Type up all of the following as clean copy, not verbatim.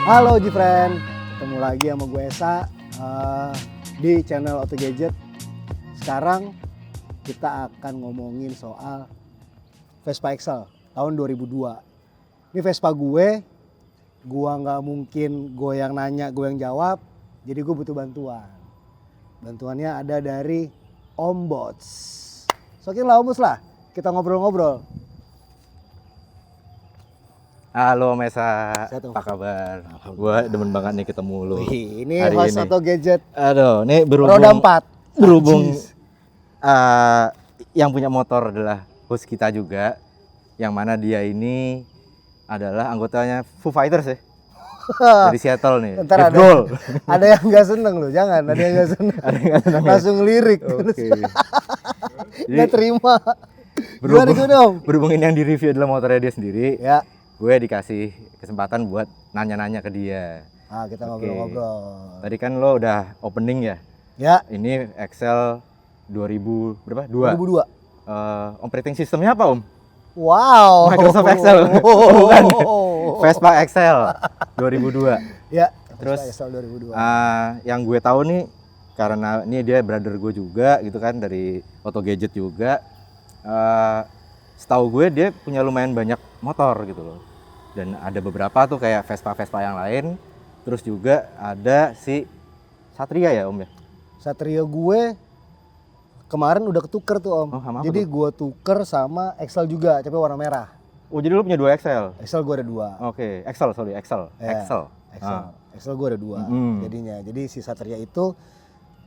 Halo G-Friend, ketemu lagi sama gue Esa di channel Auto Gadget. Sekarang kita akan ngomongin soal Vespa Excel tahun 2002. Ini Vespa gue nggak mungkin gue yang nanya, gue yang jawab, jadi gue butuh bantuan. Bantuannya ada dari Om Bots. Sokin lah Om Bots lah, kita ngobrol-ngobrol. Halo Mesa, Sehat, Om. apa kabar? Gua demen banget nih ketemu lu. Wih, ini hari host ini. Auto Gadget Aduh, nih roda 4. berhubung yang punya motor adalah host kita juga, yang mana dia ini adalah anggotanya Foo Fighters ya, dari Seattle nih. Ntar ada yang nggak seneng loh, jangan ada yang nggak seneng. Ada yang nggak seneng ya? Langsung lirik, Oke. nggak terima. Gimana Berhubung, dong? berhubung ini yang di review adalah motornya dia sendiri, Ya, gue dikasih kesempatan buat nanya-nanya ke dia. kita Oke. ngobrol-ngobrol. Tadi kan lo udah opening ya. Ya, Ini Excel 2000 berapa? 2002. Operating sistemnya apa Om? Wow. Microsoft Excel. Oh, bukan. Vespa Excel 2002. Ya, Terus, Excel 2002. Yang gue tahu nih karena ini dia brother gue juga gitu kan, dari Auto Gadget juga. Setahu gue dia punya lumayan banyak motor gitu loh. Dan ada beberapa tuh kayak Vespa-Vespa yang lain. Terus juga ada si Satria ya Om ya? Satria gue kemarin udah ketuker tuh Om. Oh, sama apa Jadi tuh? gue tuker sama Excel juga, tapi warna merah. Oh, jadi lu punya 2 Excel? Excel gue ada 2. Oke, Excel. Ya, Excel. Excel gue ada 2 Mm-hmm. jadinya. Jadi si Satria itu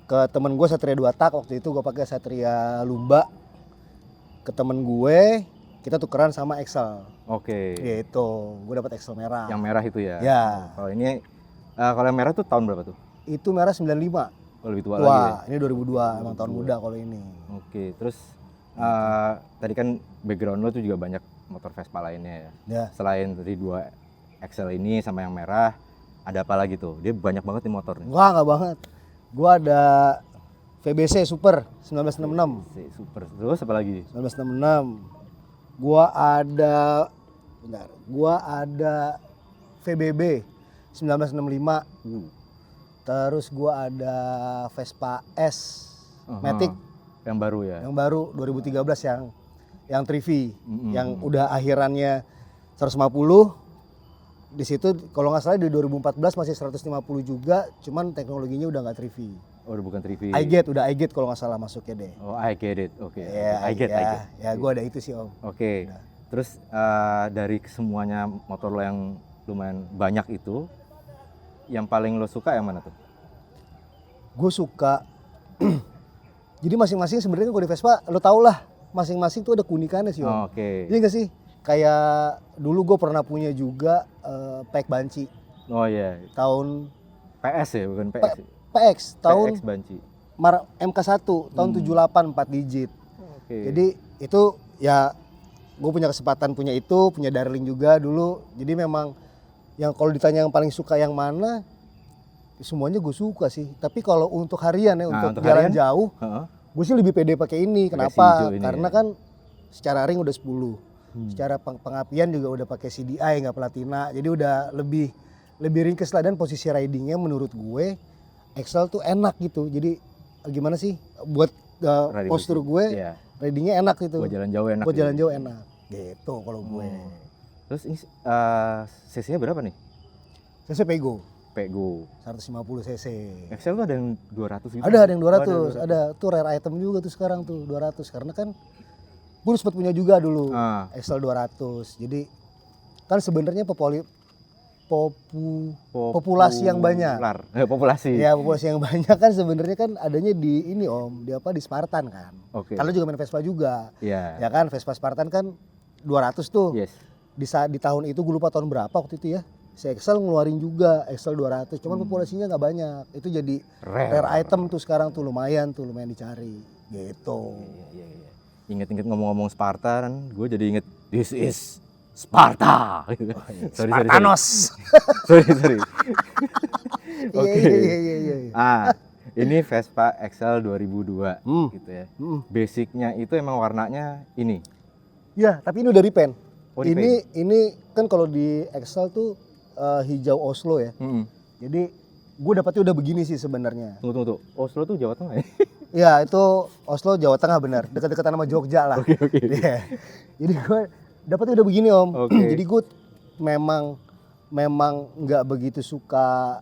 ke temen gue Satria 2 tak, waktu itu gue pakai Satria Lumba. Ke temen gue kita tukeran sama Excel. Oke. Gitu, gue dapat Excel merah. Yang merah itu ya? Ya. Kalau ini, kalau yang merah tuh tahun berapa tuh? Itu merah 95. Oh, lebih tua lagi ya? Ini 2002, emang tahun muda kalau ini. Oke, terus tadi kan background lo tuh juga banyak motor Vespa lainnya ya? Ya. Selain dari 2 Excel ini sama yang merah, ada apa lagi tuh? Dia banyak banget nih motor nih. Enggak banget. Gue ada VBC Super 1966. Si super. Terus apa lagi? 1966. Gua ada VBB 1965. Terus gua ada Vespa S Matic Yang baru ya? yang baru 2013 yang 3V yang udah akhirannya 150. Di situ kalau nggak salah di 2014 masih 150 juga, cuman teknologinya udah nggak 3V. Oh, udah bukan 3V. udah iGate kalau nggak salah masuknya deh. Oh, I get it. Oke. Ya, I get. Ya, gua ada itu sih Om. Oke. Terus dari semuanya motor lo yang lumayan banyak itu, yang paling lo suka yang mana tuh? Gue suka. Jadi masing-masing sebenarnya kalau di Vespa lo tau lah, masing-masing tuh ada keunikannya sih Om. Oke. Iya nggak sih? Kayak dulu gue pernah punya juga PX Banci Oh iya. tahun PS ya, bukan PS. PX tahun PX Banci. MK1 tahun 78 4 digit. Oke. Jadi itu ya gue punya kesempatan punya itu, punya Darling juga dulu. Jadi memang yang kalau ditanya yang paling suka yang mana, semuanya gue suka sih. Tapi kalau untuk harian ya, untuk jalan harian? jauh, gue sih lebih pede pakai ini. Pakai Kenapa? si hijau ini Karena ya? kan secara ring udah 10. Secara pengapian juga udah pakai CDI nggak platina. Jadi udah lebih ringkes lah, dan posisi ridingnya menurut gue Excel tuh enak gitu. Jadi gimana sih buat Riding postur position. gue, Iya. ridingnya enak gitu. Buat jalan jauh enak. Buat gitu. jalan jauh enak. Gitu kalau gue. Terus ini cc-nya berapa nih? Saya Pego Pego. 150 cc. Excel tuh ada yang 200 gitu? Ada yang Oh, 200, ada tuh rare item juga tuh sekarang tuh 200, karena kan gue sempat punya juga dulu Excel 200. Jadi kan sebenarnya populasi yang banyak. Populasi. Ya, populasi yang banyak kan sebenarnya kan adanya di ini Om, di apa, di Spartan kan. Oke. Kalau juga main Vespa juga. Iya. Ya kan Vespa Spartan kan 200 tuh. Yes. Di tahun itu gue lupa tahun berapa waktu itu ya. Si Excel ngeluarin juga Excel 200, cuman populasinya nggak banyak. Itu jadi rare item tuh sekarang tuh lumayan dicari. Gitu. Iya. Ingat-ingat ngomong-ngomong Sparta kan, gue jadi inget this is Sparta. Sorry. Spartanos. Sorry. Oke. Iya. Ini Vespa XL 2002 gitu ya. Hmm. Basicnya itu emang warnanya ini. Ya, tapi ini udah repaint. Oh, ini kan kalau di Excel tuh hijau Oslo ya. Jadi gue dapetnya udah begini sih sebenarnya. Tunggu. Oslo tuh Jawa Tengah ya? Ya itu Oslo Jawa Tengah benar. Dekat-dekatan sama Jogja lah. Oke. Yeah. Jadi gue dapetnya udah begini om. Oke. Jadi gue memang nggak begitu suka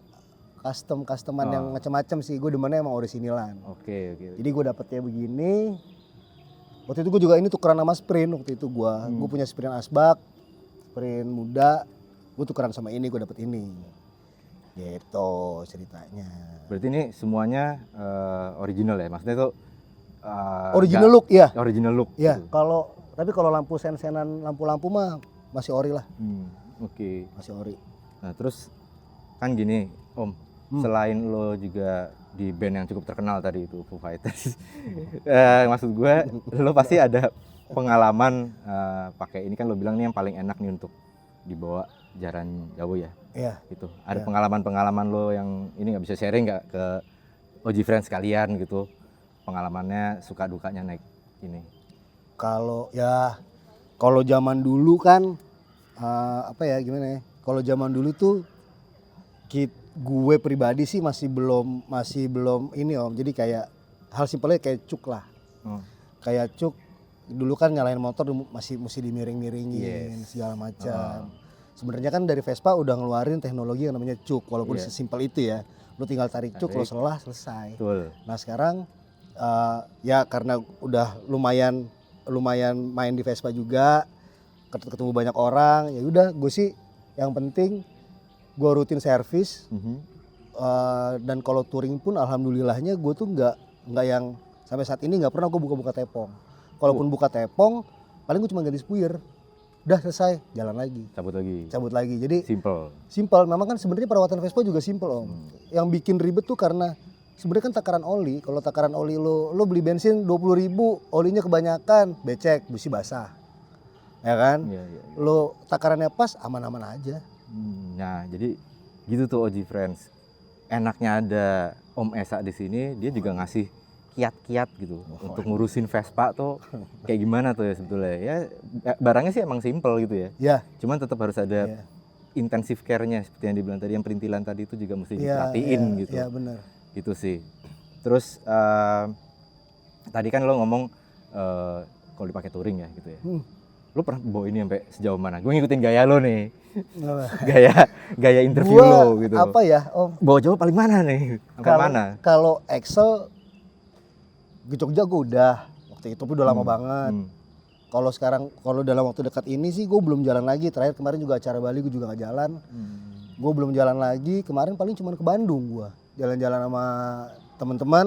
customan yang macam-macam sih. Gue demennya emang orisinilan. Oke. Jadi gue dapetnya begini. Waktu itu gue juga ini tukeran sama Sprint waktu itu gue. Gue punya Sprint Asbak, Sprint muda. Gue tukeran sama ini, gue dapet ini. Gitu ceritanya. Berarti ini semuanya original ya? Maksudnya itu Original look ya? Original look. Ya, Gitu. tapi kalau lampu sen-senan, lampu-lampu mah masih ori lah. Oke. Masih ori. Nah terus kan gini Om, selain lo juga di band yang cukup terkenal tadi itu Foo Fighters, maksud gue lo pasti ada pengalaman pakai ini kan lo bilang nih yang paling enak nih untuk dibawa jalan jauh ya. Iya. Gitu. Ada pengalaman-pengalaman lo yang ini nggak bisa sharing nggak ke OG Friends kalian gitu? Pengalamannya suka dukanya naik ini. Kalau zaman dulu kan gimana ya? Kalau zaman dulu tuh gue pribadi sih masih belum ini om. Jadi kayak hal simpelnya kayak cuk lah. Kayak cuk dulu kan nyalain motor masih mesti dimiring-miringin segala macam. Sebenarnya kan dari Vespa udah ngeluarin teknologi yang namanya cuk, walaupun sesimpel itu ya. Lu tinggal tarik cuk, lo selesai. Betul. Nah sekarang ya karena udah lumayan main di Vespa juga, ketemu banyak orang, ya udah gue sih yang penting gue rutin servis. Dan kalau touring pun alhamdulillahnya gue tuh nggak yang sampai saat ini nggak pernah gue buka tepong. Kalaupun buka tepong paling gue cuma ganti spuyer, udah selesai, jalan lagi, cabut lagi. Jadi simple. Memang kan sebenarnya perawatan Vespa juga simple om. Yang bikin ribet tuh karena sebenarnya kan takaran oli. Kalau takaran oli lo beli bensin 20.000, olinya kebanyakan, becek, busi basah, ya kan? Lo takarannya pas, aman-aman aja. Nah jadi gitu tuh OG Friends. Enaknya ada Om Esa di sini, dia juga ngasih kiat-kiat gitu untuk ngurusin Vespa tuh kayak gimana tuh ya sebetulnya. Ya barangnya sih emang simple gitu ya. Ya. Cuman tetap harus ada intensive care-nya seperti yang dibilang tadi, yang perintilan tadi itu juga mesti diperhatiin gitu. Iya benar. Gitu sih. Terus tadi kan lo ngomong kalau dipakai touring ya gitu ya. Lo pernah bawa ini sampai sejauh mana? Gue ngikutin gaya lo nih. gaya interview lo gitu. Apa ya om? Bawa jauh paling mana nih? Sampai mana? Kalau Excel di Jogja gue udah, waktu itu udah lama banget. Kalau sekarang, kalau dalam waktu dekat ini sih gue belum jalan lagi. Terakhir kemarin juga acara Bali gue juga gak jalan. Gue belum jalan lagi. Kemarin paling cuma ke Bandung gue. Jalan-jalan sama teman-teman.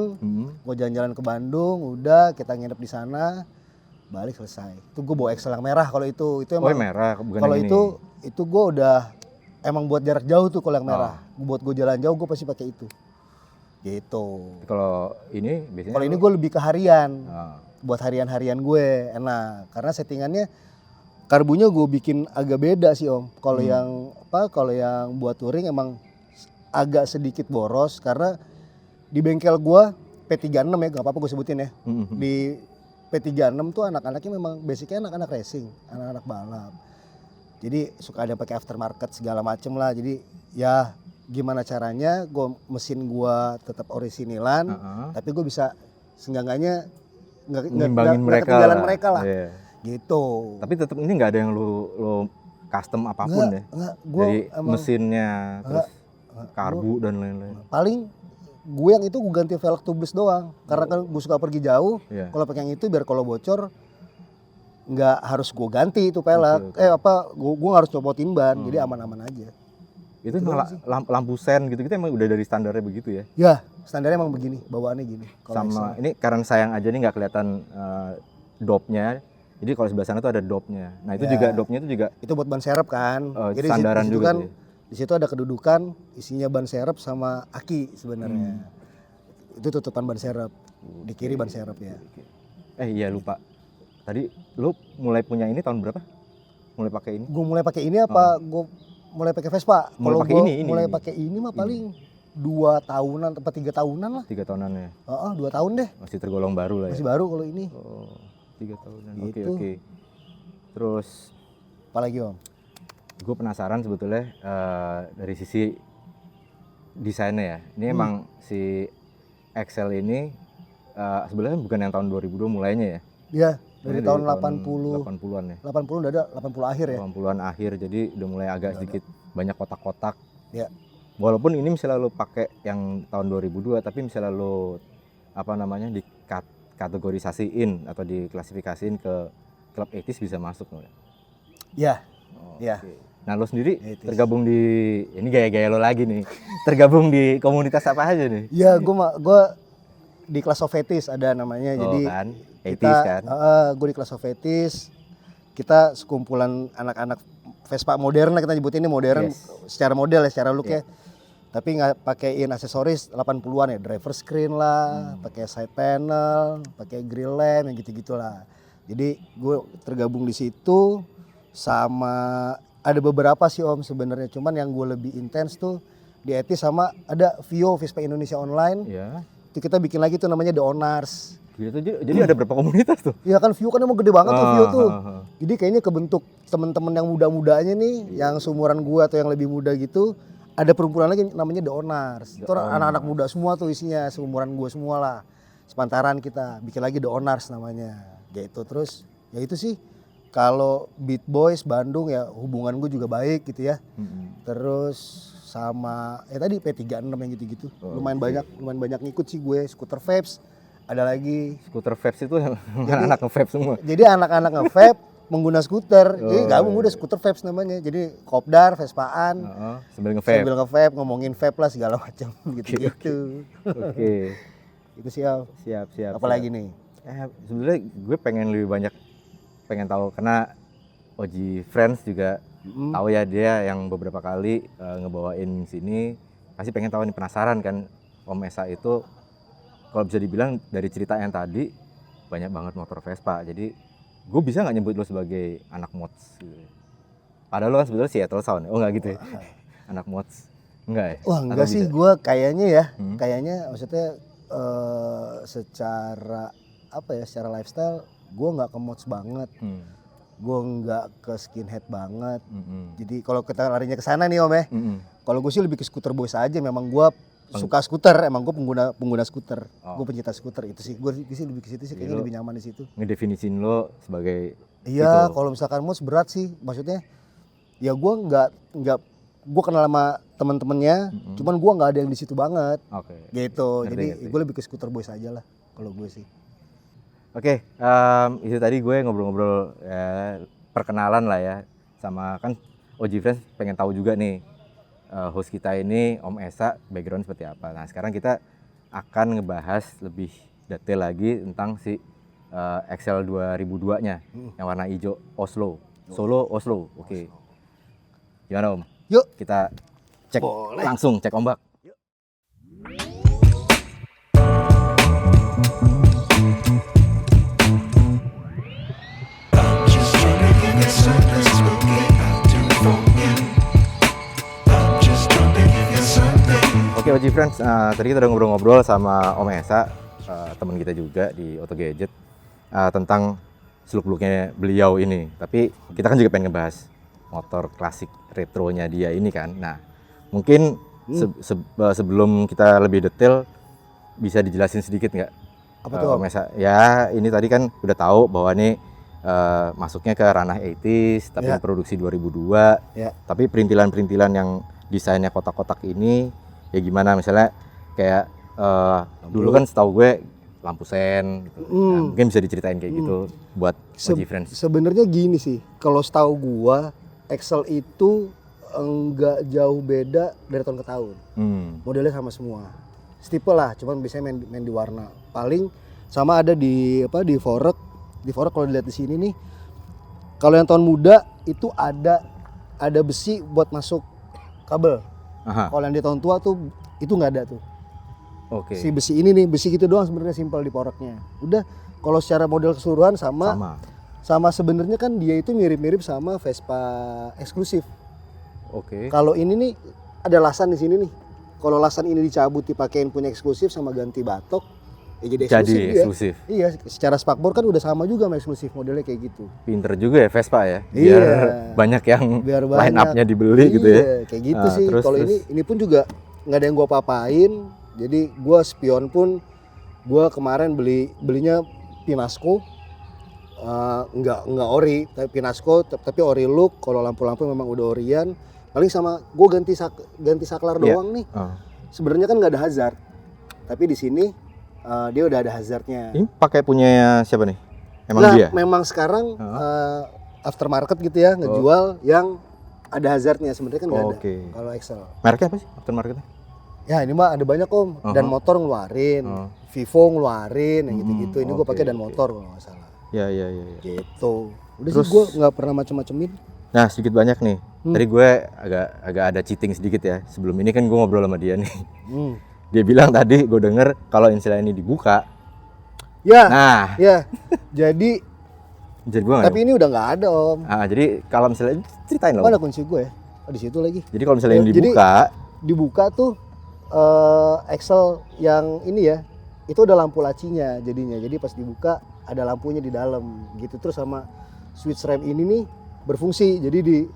Gue jalan-jalan ke Bandung. Udah kita nginep di sana. Balik selesai. Itu gue bawa Excel yang merah kalau itu emang. Merah bukan kalau yang ini. Itu gue udah emang buat jarak jauh tuh kalau yang merah. Buat gue jalan jauh gue pasti pakai itu. Gitu. Kalau ini biasanya? Kalau ini gue lebih ke harian. Buat harian-harian gue enak. Karena settingannya karbunya gue bikin agak beda sih om. Kalau yang buat touring emang agak sedikit boros karena di bengkel gue P36 ya, gak apa-apa gue sebutin ya. Di P36 tuh anak-anaknya memang basicnya anak-anak racing, anak-anak balap. Jadi suka ada pakai aftermarket segala macem lah. Jadi ya gimana caranya mesin gue tetap orisinilan, tapi gue bisa seenggaknya ngimbangin mereka lah. Gitu. Tapi tetap ini nggak ada yang lo custom apapun ya? Dari mesinnya, terus karbu dan lain-lain. Paling gue yang itu gue ganti velg tubeless doang, karena kan gue suka pergi jauh. Kalau pakai yang itu biar kalau bocor nggak harus gue ganti itu velg. Gue harus copotin ban, jadi aman-aman aja. Itu lampu sen gitu-gitu emang udah dari standarnya begitu ya? Ya, standarnya emang begini, bawaannya gini. Sama ini karena sayang aja nih nggak kelihatan dopnya. Jadi kalau sebelah sana tuh ada dopnya. Nah itu juga dopnya itu juga. Itu buat ban serep kan. Jadi sandaran juga kan, di situ ada kedudukan isinya ban serep sama aki sebenarnya. Itu tutupan ban serep. Di kiri ban serep ya. Iya lupa. Tadi lu mulai punya ini tahun berapa? Mulai pakai ini? Gue mulai pakai ini apa gue mulai pakai Vespa? Mulai Kalau pakai gue ini, mulai pakai ini mah paling 2 tahunan atau 3 tahunan lah. 3 tahunan ya. 2 tahun deh. Masih tergolong baru lah ya. Masih baru kalau ini. Oh, 3 tahunan. Oke, Gitu. oke. Terus Apalagi Om? gue penasaran sebetulnya dari sisi desainnya ya. Ini emang si Excel ini sebenarnya bukan yang tahun 2002 mulainya ya. Iya, dari Ini tahun 80. 80-an ya. 80 udah ada, 80 akhir ya. 80-an akhir, jadi udah mulai agak sedikit banyak kotak-kotak. Ya. Walaupun ini misalnya lo pakai yang tahun 2002, tapi misalnya lo dikategorisasiin atau diklasifikasiin ke klub 80s bisa masuk nggak? Iya. Oh, Iya. oke. Nah lo sendiri 80s. tergabung di, ini gaya-gaya lo lagi nih, tergabung di komunitas apa aja nih? Iya, gue di Class of 80s ada namanya. Oh, Jadi kan? 80s kita, kan? gue di Class of 80s. Kita sekumpulan anak-anak Vespa modern lah, kita nyebutin ini modern. Yes. Secara model ya, secara look ya. Tapi nggak pakaiin aksesoris 80-an ya, driver screen lah, pakai side panel, pakai grill lamp yang gitu-gitulah. Jadi gue tergabung di situ sama ada beberapa sih Om sebenarnya, cuman yang gue lebih intens tuh di Etis sama ada Vio Vespa Indonesia Online. Ya. Itu kita bikin lagi tuh namanya The Owners. Gitu, jadi ada berapa komunitas tuh? Iya kan Vio kan emang gede banget tuh Vio tuh. ah. Jadi kayaknya kebentuk temen-temen yang muda-mudanya nih, yang seumuran gue atau yang lebih muda gitu. Ada perkumpulan lagi namanya The Owners. Itu anak-anak muda semua tuh isinya, seumuran gue semua lah. Sepantaran kita bikin lagi The Owners namanya. Gitu terus ya itu sih. Kalau Beat Boys Bandung ya hubungan gue juga baik gitu ya. Terus sama ya tadi P36 yang gitu-gitu. Lumayan banyak ngikut sih gue. Scooter Vapes ada lagi. Skuter Vapes itu anak-anak nge-vape semua. Jadi anak-anak nge-vape mengguna skuter. Jadi gabung udah Scooter Vapes namanya. Jadi kopdar, Vespaan. Sambil nge-vape. Sambil nge-vape, ngomongin vape lah segala macam gitu-gitu. Oke. Itu sih Al. Siap. Apalagi nih? Sebenarnya gue pengen tahu karena Oji Friends juga tahu ya, dia yang beberapa kali ngebawain sini, pasti pengen tahu nih, penasaran kan Om Esa itu kalau bisa dibilang dari cerita yang tadi banyak banget motor Vespa. Jadi gue bisa nggak nyebut lo sebagai anak mods gitu. Padahal lo kan sebetulnya Seattle Sound. Oh nggak gitu ya? Anak mods. Enggak ya? Wah enggak Atau sih, bisa? gue kayaknya ya, kayaknya maksudnya secara apa ya, secara lifestyle gue nggak ke mods banget, gue nggak ke skinhead banget. Jadi kalau kita larinya ke sana nih Om ya, kalau gue sih lebih ke scooter boys aja. Memang gue suka skuter, emang gue pengguna skuter, gue pencinta skuter itu sih. Gue sih lebih ke situ sih, kayaknya lebih nyaman di situ. Ngedefinisin lo sebagai Iya, itu. kalau misalkan mods berat sih, maksudnya ya gue nggak gue kenal sama teman-temannya, cuman gue nggak ada yang di situ banget. Oke. Gitu. Jadi Ngerti. gue lebih ke skuter boys aja lah kalau gue sih. Oke, itu tadi gue ngobrol-ngobrol ya, perkenalan lah ya, sama kan Oji Friends pengen tahu juga nih host kita ini Om Esa background seperti apa. Nah sekarang kita akan ngebahas lebih detail lagi tentang si Excel 2002-nya yang warna hijau Oslo, Solo Oslo. Oke, gimana Om? Yuk. Kita cek langsung, cek ombak. Just trying to give you something spooky to forget. I'm just trying to give you something. Oke Oji Friends, tadi kita udah ngobrol-ngobrol sama Om Esa, teman kita juga di Auto Gadget, tentang seluk-beluknya beliau ini. Tapi kita kan juga pengen ngebahas motor klasik retronya dia ini kan. Nah, mungkin sebelum kita lebih detail, bisa dijelasin sedikit nggak? Apa tuh, Om? Om Esa? Ya, ini tadi kan udah tahu bahwa ini masuknya ke ranah 80s, tapi Ya. produksi 2002. Ya. Tapi perintilan-perintilan yang desainnya kotak-kotak ini, ya gimana? Misalnya kayak dulu kan setahu gue lampu sen gitu. Nah, mungkin bisa diceritain kayak gitu buat Oji Friends. Sebenarnya gini sih, kalau setahu gua Excel itu enggak jauh beda dari tahun ke tahun. Modelnya sama semua. Stipe lah, cuman biasanya main di warna. Paling sama ada di forek. Di forek kalau dilihat di sini nih, kalau yang tahun muda itu ada besi buat masuk kabel. Aha. Kalau yang di tahun tua tuh itu nggak ada tuh. Oke. Si besi ini nih, besi gitu doang sebenarnya simpel di poreknya. Udah, kalau secara model keseluruhan sama sebenarnya kan dia itu mirip-mirip sama Vespa eksklusif. Oke. Kalau ini nih ada lasan di sini nih. Kalau lasan ini dicabut dipakein punya eksklusif sama ganti batok, ya jadi eksklusif. Jadi eksklusif. Iya, secara spakbor kan udah sama juga sama eksklusif modelnya kayak gitu. Pinter juga ya Vespa ya. Iya. Biar banyak yang Biar line banyak. up-nya dibeli gitu ya. Iya, kayak gitu Ah, sih. terus, Kalau terus. ini pun juga nggak ada yang gua papain. Jadi gua spion pun gua kemarin belinya Pinasco. Nggak ori, tapi Pinasco tapi ori look. Kalau lampu-lampu memang udah orian. Paling sama gue ganti saklar Iya. doang nih. Oh. Sebenarnya kan nggak ada hazard, tapi di sini dia udah ada hazardnya. Ini pakai punya siapa nih? Emang Nah, dia? memang sekarang aftermarket gitu ya ngejual yang ada hazardnya. Sebenarnya kan nggak ada. Oke. Kalau Excel. Mereknya apa sih? Aftermarketnya? Ya ini mah ada banyak om. Dan motor ngeluarin, Vivo ngeluarin, yang gitu-gitu. Ini gue oke, pakai dan oke. motor kalau nggak salah. Ya. Gitu. Udah Terus- sih gue nggak pernah macem-macemin. Nah, sedikit banyak nih. Tadi gue agak ada cheating sedikit ya. Sebelum ini kan gue ngobrol sama dia nih. Hmm. Dia bilang tadi gue denger kalau istilah ini dibuka. Ya, Nah, ya. Jadi jadi gue nggak. tapi ini udah nggak ada om. Jadi kalau misalnya ceritain loh. Mana kunci gue? Oh, di situ lagi. Jadi kalau misalnya ini Jadi- dibuka, Dibuka tuh Excel yang ini ya, itu udah lampu lacinya jadinya. Jadi pas dibuka ada lampunya di dalam gitu. Terus sama switch rem ini nih berfungsi. Jadi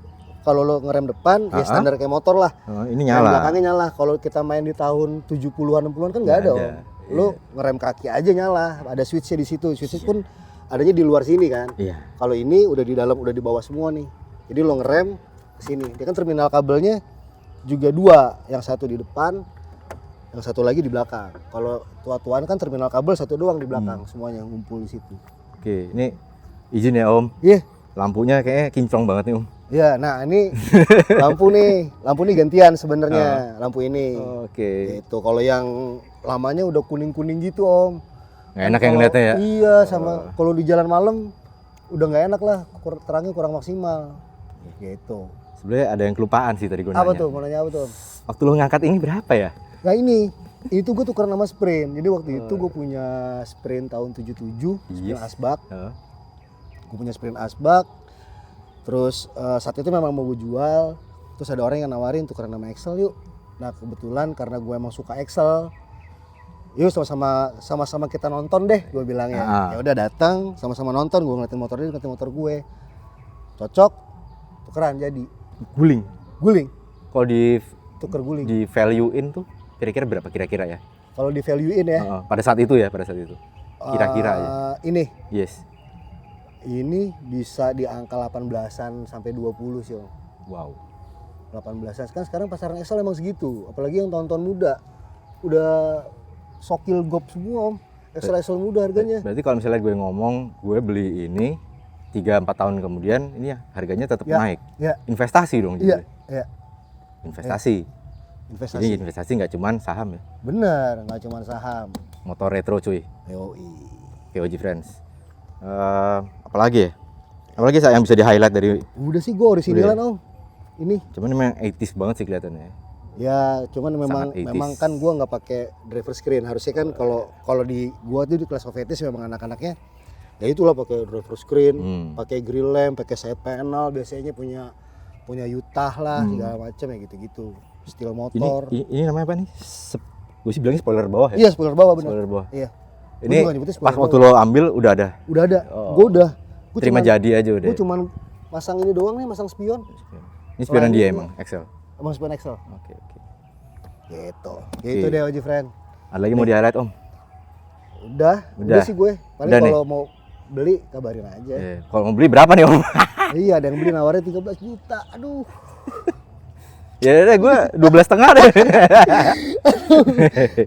kalau lo ngerem depan ya standar kayak motor lah. ini Rem nyala. belakangnya nyala. Kalau kita main di tahun 70-an 60-an kan nggak ada. Nggak Om. ada. Lo ngerem kaki aja nyala. Ada switchnya di situ. Switchnya pun adanya di luar sini kan. Iya. Kalau ini udah di dalam, udah di bawah semua nih. Jadi lo ngerem ke sini. Dia kan terminal kabelnya juga dua, yang satu di depan, yang satu lagi di belakang. Kalau tua-tuaan kan terminal kabel satu doang di belakang, semuanya ngumpul di situ. Oke, ini izin ya Om. Iya, Lampunya kayaknya kinclong banget nih Om. iya. Nah ini lampu nih gantian sebenarnya lampu ini. Oke. Itu kalau yang lamanya udah kuning-kuning gitu Om. Nggak enak yang ngeliatnya ya. Iya, sama kalau di jalan malam udah nggak enak lah, terangnya kurang maksimal. Gitu. Sebenarnya ada yang kelupaan sih tadi gue nanya. Apa tuh? Mau nanya apa tuh? Waktu lo ngangkat ini berapa ya? Nah ini tuh gue tukeran nama Sprint. Jadi waktu itu gue punya Sprint tahun 77, Sprint Yes. Asbak. Heeh. Gue punya Sprint Asbak. Terus saat itu memang mau gue jual. Terus ada orang yang nawarin tukeran nama Excel yuk. Nah kebetulan karena gue emang suka Excel, yuk sama-sama kita nonton deh, gue bilangnya. Ya udah datang, sama-sama nonton. Gue ngeliatin motor dia, ngeliatin motor gue. Cocok, tukeran jadi. Guling. Kalau Tuker guling. di value in tuh kira-kira berapa kira-kira ya? Kalau di value in ya. Pada saat itu. Kira-kira aja. Ini Yes. Ini bisa di angka 18-an sampai 20 sih Om. Wow. 18-an. Kan sekarang pasaran Excel emang segitu. Apalagi yang tahun-tahun muda. Udah sokil gop semua Om. Excel muda harganya. Berarti kalau misalnya gue ngomong gue beli ini 3-4 tahun kemudian ini ya harganya tetap Ya, naik. ya. Investasi dong Iya, jadi. iya. Investasi. Investasi. Jadi investasi nggak cuman saham ya. Bener, nggak cuma saham. Motor retro cuy. Yoi. POG Friends. Apalagi ya? Apalagi yang bisa di highlight dari Udah sih gue originalan Om. Ini. cuman memang 80s banget sih kelihatannya. Ya, cuman memang Sangat 80s. memang kan gue nggak pakai driver screen. Harusnya kan kalau di gua tuh di kelas of 80s memang anak-anaknya ya itulah pakai driver screen, pakai grill lamp, pakai side panel, biasanya punya Utah lah segala macam ya gitu-gitu. Steel motor. Ini namanya apa nih? Gue sih bilangnya spoiler bawah ya. Iya, spoiler bawah benar. Spoiler bawah. Iya. Ini Gua juga nyebutnya spoiler pas waktu lo ambil udah ada. Udah ada. Oh. Gua Terima jadi aja udah. Gue cuman masang ini doang nih, masang spion. Ini spionan Selain dia itu- emang Excel. Emang spion Excel. Oke. Gitu. Gitu deh Oji friend. Ada lagi mau di highlight Om? Udah sih gue. Paling Udah nih. kalau mau beli kabarin aja. Kalau mau beli berapa nih Om? Iya, ada yang beli nawarin 13 juta. Aduh. Ya udah gue 12,5 deh.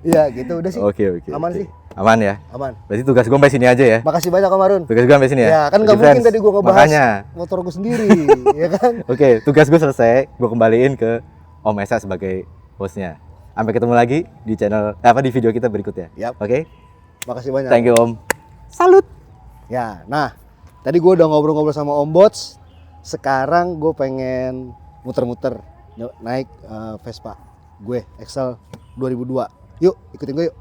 Iya, gitu udah sih. Oke. Aman sih. Aman ya. Aman. Berarti tugas gue sampai sini aja ya. Makasih banyak Om Arun. Tugas gue sampai sini ya. Ya, kan Oke, nggak mungkin friends. tadi gue ngebahas Makanya. motor gue sendiri, ya kan? Oke, tugas gue selesai. Gue kembaliin ke Om Esa sebagai hostnya. Sampai ketemu lagi di channel di video kita berikutnya. Yap. Oke. Makasih banyak. Thank you Om. Salut. Ya, nah, tadi gue udah ngobrol-ngobrol sama Om Bots. Sekarang gue pengen muter-muter naik Vespa gue Excel 2002. Yuk, ikutin gue yuk.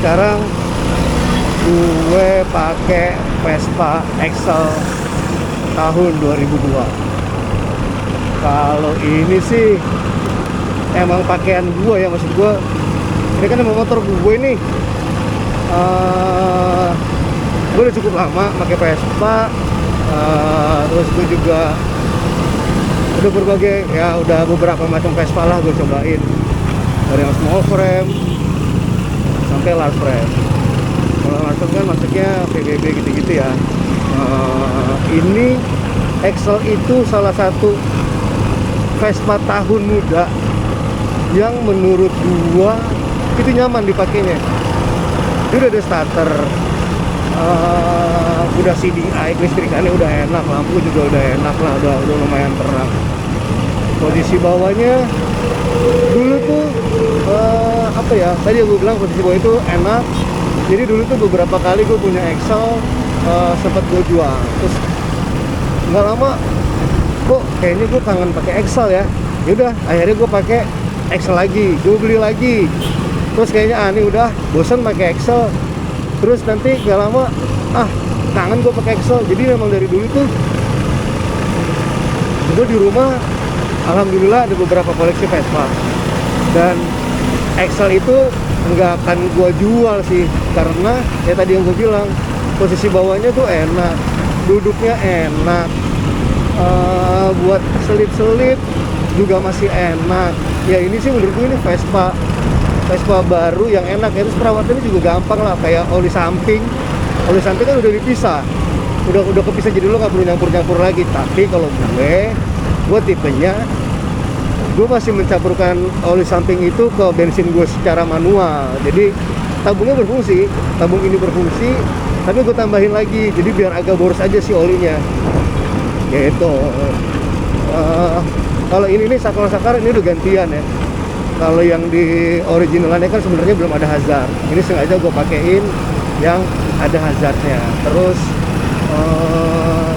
sekarang gue pakai Vespa Excel tahun 2002. Kalau ini sih emang pakaian gue ya, maksud gue ini kan emang motor gue nih. Gue udah cukup lama pakai Vespa, terus gue juga udah berbagai ya, udah beberapa macam Vespa lah gue cobain, dari yang small frame sampai large frame. Kalau large frame kan maksudnya PBB gitu-gitu ya. Ini Excel itu salah satu Vespa tahun muda yang menurut gua itu nyaman dipakainya. Dia udah ada starter, udah CDI, listrikannya udah enak, lampu juga udah enak lah, udah lumayan terang. Posisi bawahnya dulu tuh apa ya, tadi gue bilang posisi bawah itu enak. Jadi dulu tuh beberapa kali gue punya Excel, sempat gue jual, terus nggak lama kok kayaknya gue kangen pakai Excel ya. Yaudah akhirnya gue pakai Excel lagi, gue beli lagi. Terus kayaknya ini udah bosan pakai Excel. Terus nanti nggak lama kangen gue pakai Excel. Jadi memang dari dulu tuh gue di rumah alhamdulillah ada beberapa koleksi Vespa, dan Excel itu nggak akan gue jual sih, karena ya tadi yang gue bilang posisi bawahnya tuh enak, duduknya enak, buat selip-selip juga masih enak. Ya ini sih menurut gue ini Vespa baru yang enak ya. Terus perawatannya juga gampang lah, kayak oli samping kan udah dipisah, udah kepisah, jadi lo nggak perlu nyampur lagi. Tapi kalau gue tipenya, gue masih mencampurkan oli samping itu ke bensin gue secara manual. Jadi tabung ini berfungsi, tapi gue tambahin lagi, jadi biar agak boros aja sih olinya gitu. Kalau ini nih saklar ini udah gantian ya. Kalau yang di originalannya kan sebenarnya belum ada hazard, ini sengaja gue pakein yang ada hazardnya. Terus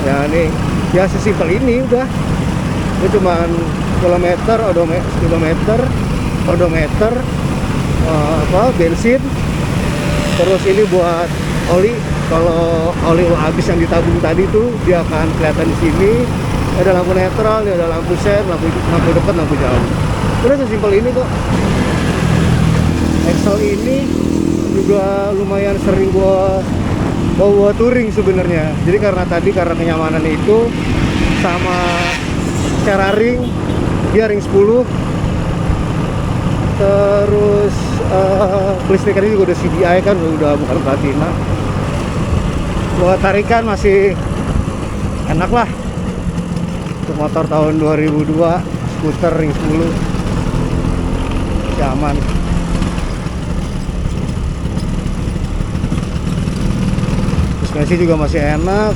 ya nih ya sesimpel ini udah. Ini cuman odometer, bensin. Terus ini buat oli, kalau oli lo habis yang ditabung tadi tuh dia akan kelihatan di sini. Ada lampu netral, ada lampu sen, lampu depan, lampu jauh. Udah sesimpel ini kok. Excel ini juga lumayan sering gua bawa touring sebenarnya. Jadi karena kenyamanan itu, sama secara ring, dia ring 10. Terus kelistrikannya juga udah CDI kan, udah bukan platina. Buat tarikan masih enak lah. Untuk motor tahun 2002, skuter ring 10 aman. Suspensi juga masih enak.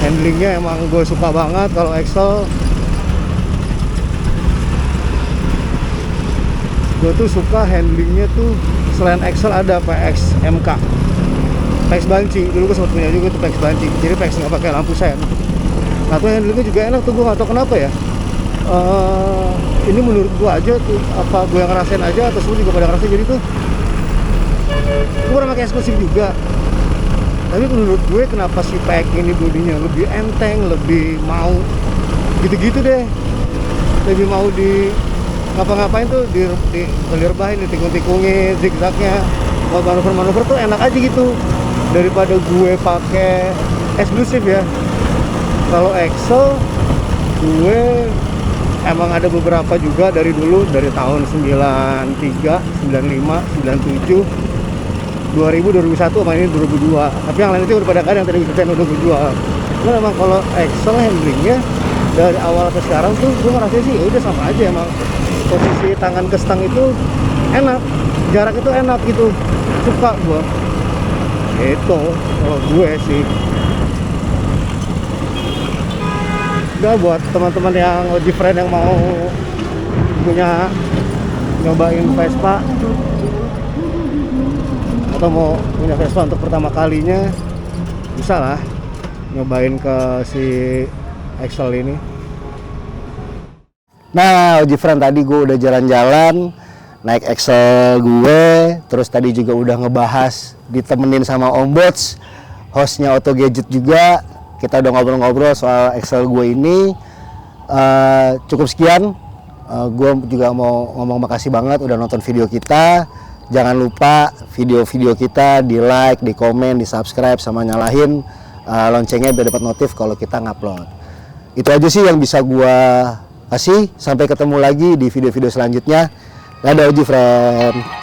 Handlingnya emang gue suka banget kalau Excel. Gue tuh suka handlingnya tuh, selain Excel ada PX MK, PX banci. Dulu gue sempat punya juga tuh PX banci, jadi PX nggak pakai lampu sen. Nah tuh handlingnya juga enak tuh, gue nggak tahu kenapa ya. Ini menurut gue aja tuh, apa gue yang ngerasain aja atau semua juga pada ngerasain. Jadi tuh gue pernah pakai eksklusif juga, tapi menurut gue kenapa si PX ini bodinya lebih enteng, lebih mau gitu-gitu deh, lebih mau di ngapa-ngapain tuh, dilirbahin, ditikung-tikungin, zigzagnya, buat manuver-manuver tuh enak aja gitu, daripada gue pakai eksklusif ya. Kalau Excel gue emang ada beberapa juga dari dulu, dari tahun 93, 95, 97, 2000, 2001 sama ini 2002. Tapi yang lain itu udah pada kan, yang tadi udah gue jual. Cuman emang kalau Excel handlingnya dari awal ke sekarang tuh gue ngerasa sih udah sama aja. Emang posisi tangan ke stang itu enak, jarak itu enak gitu, suka gue. Itu kalau gue sih. Udah buat teman-teman yang Oji friend yang mau punya nyobain Vespa atau mau punya Vespa untuk pertama kalinya, bisa lah nyobain ke si Excel ini. Nah Oji friend, tadi gue udah jalan-jalan naik Excel gue, terus tadi juga udah ngebahas ditemenin sama Om Bots, hostnya Auto Gadget juga. Kita udah ngobrol-ngobrol soal Excel gue ini. Cukup sekian. Gue juga mau ngomong makasih banget udah nonton video kita. Jangan lupa video-video kita di like, di komen, di subscribe, sama nyalahin loncengnya biar dapat notif kalau kita ngupload. Itu aja sih yang bisa gue kasih. Sampai ketemu lagi di video-video selanjutnya. Dadah Uji friend.